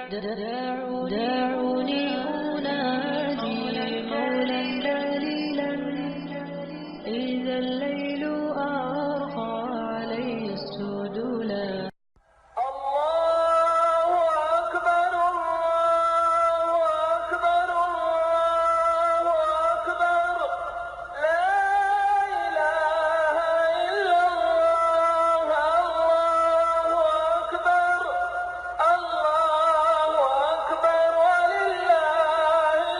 دعوني أناجي مولا ذليلا إذا الليل أرخى عليه السدولا. الله أكبر الله أكبر الله أكبر لا إله إلا الله الله أكبر ولله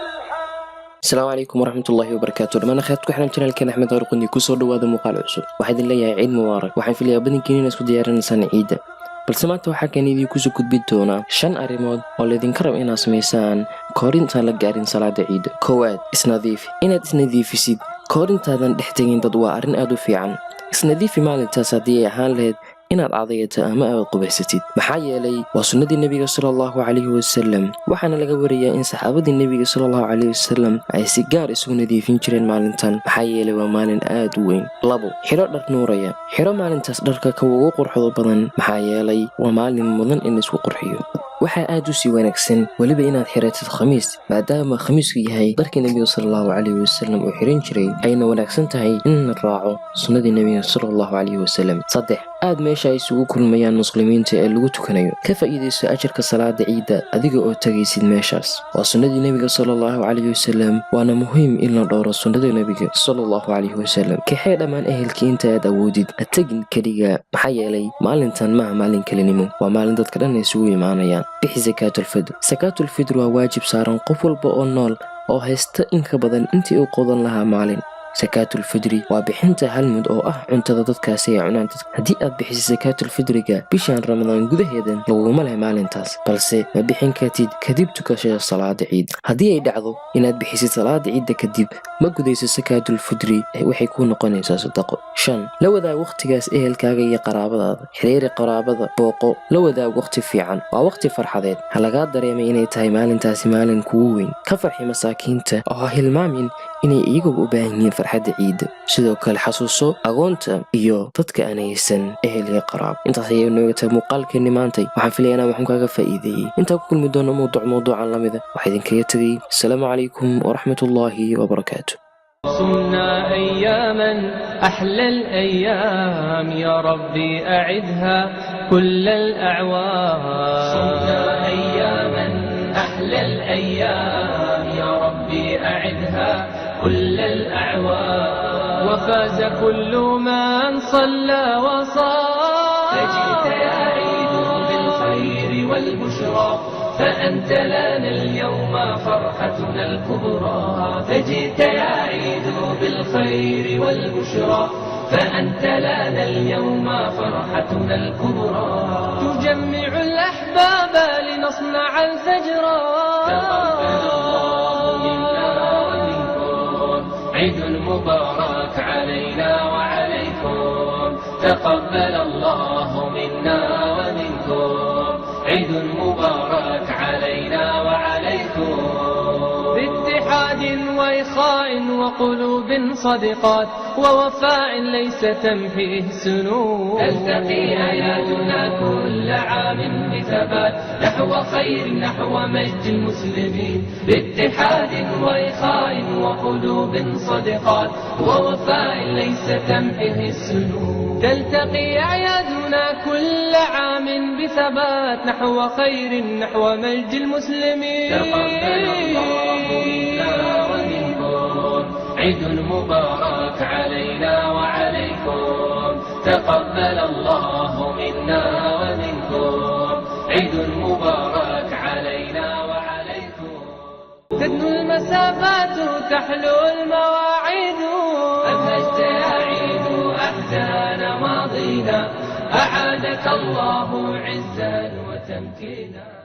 الحمد. السلام عليكم ورحمة الله وبركاته. dhammaan akhyaarta ku xiran channelkan Axmed Arqani ku soo dhawaada muuqaal cusub. waxaan idin leeyahay ciid mubaarak. waxaan filayaa badankiina isku diyaarinaysaan ciida. balse maanta waxaa kan idin ku soo gudbin doona 5 arrimood oo leedinka rab inaad sameysaan koorinta la gaarin salaada ciida. koowaad, inaad isnadiifisid koorintaadan dhex tagin dad waa arrin aad u fiican. isnadiifi maalintaas haddii ay ahaan lahayd inaad cadayata ama aad qubaysatid, maxaa yeelay waa sunnadii nebiga sallallahu calayhi wasallam. waxaana laga warayaa in saxaabadii nebiga sallallahu calayhi wasallam ay si gaar isugu nadiifin jireen maalintan, maxaa yeelay waa maalin aad u weyn. 2, xiro dhar nuuraya. xiro maalintaas dharka ka ugu quruxda badan, maxaa yeelay waa maalin mudan in isku qurxiyo. waxaa aad u sii wanaagsan weliba inaad xiratid khamiis, maadaama khamiisku yahay dharkii nebiga sallallahu calayhi wasallam uu xiran jiray, ayna wanaagsan tahay in la raaco sunnadii nebiga sallallahu calayhi wasallam. 3, aad meesha ay isugu kulmayaan muslimiinta ee lagu tukanayo. ka faa'iidayso ajarka salaada ciida adiga oo tagaysid meeshaas. waa sunnadii nebiga sallallahu calayhi wasallam, waana muhiim in la dhowro sunnada nebiga sallallahu calayhi wasallam. kaxee dhammaan ehelkii inta aad awoodid, ha tagin keliga, maxaa yeelay maalintan maaha maalin kelinimo, waa maalin dadka dhan ay isugu imaanayaan. bixi zakaatulfidr. zakaatulfidr waa waajib saaran qof walba oo nool oo haysta in ka badan intii uu qodan lahaa maalin. zakaatulfidri waa bixinta hal mud oo ah cuntada dadkaasi ay cunaan. haddii aad bixisid zakaatulfidriga bishan ramadaan gudaheedan laguma leh maalintaas, balse ma bixin kartid kadib tukashada salaada ciid. haddii ay dhacdo inaad bixisid salaada ciidda kadib ma gudayso zakaatulfidri, waxay kuu noqonaysaa sadaqo. 5, la wadaag waqtigaas ehelkaaga iyo qaraabadaada. xiriiri qaraabada, booqo, la wadaag waqti fiican. waa waqti farxadeed, ha lagaa dareemay inay tahay maalintaasi maalin kugu weyn. ka farxi masaakiinta oo ha hilmaamin inay iyaguba u baahan yihiin farxadda ciidda. sidoo kale xasuuso agoonta iyo dadka aan haysan ehel iyo qaraab. intaas ayay nooga tahay muuqaalkeeni maantay. waxaan filayaa inaan waxaan kaaga faa'iideeyey. intaa ku kulmi doono mawduucan lamida waxaa idinkaga tegay. asalaamu calaykum waraxmatullaahi wabarakaatu. صمنا أياما أحلى الأيام يا ربي أعدها كل الأعوام. صمنا أياما أحلى الأيام يا ربي أعدها كل الأعوام. وفاز كل من صلى وصام. فجئت يا عيد بالخير والبشرى، فأنت لنا اليوم فرحتنا الكبرى. فجئت يا عيد بالخير والبشرى، فأنت لنا اليوم فرحتنا الكبرى. تجمع الأحباب لنصنع الفجر. تقبل الله منا ومنكم عيد مبارك علينا وعليكم. تقبل الله منا ومنكم عيد مبارك علينا وعليكم. باتحاد وإخاء وقلوب صدقات ووفاء ليس تنفيه السنون. تلتقي آياتنا كل عام بثبات نحو خير نحو مجد المسلمين. باتحاد وإخاء وقلوب صدقات ووفاء ليس تنفيه السنون. تلتقي أعيادنا كل عام بثبات نحو خير نحو مجد المسلمين. تقبل الله منا ومنكم عيد مبارك علينا وعليكم. تقبل الله منا ومنكم عيد مبارك علينا وعليكم. تدنو المسافات تحلو المواعيد. أبهجت يا عيد أحزان ماضينا، أعادك الله عزا وتمكينا.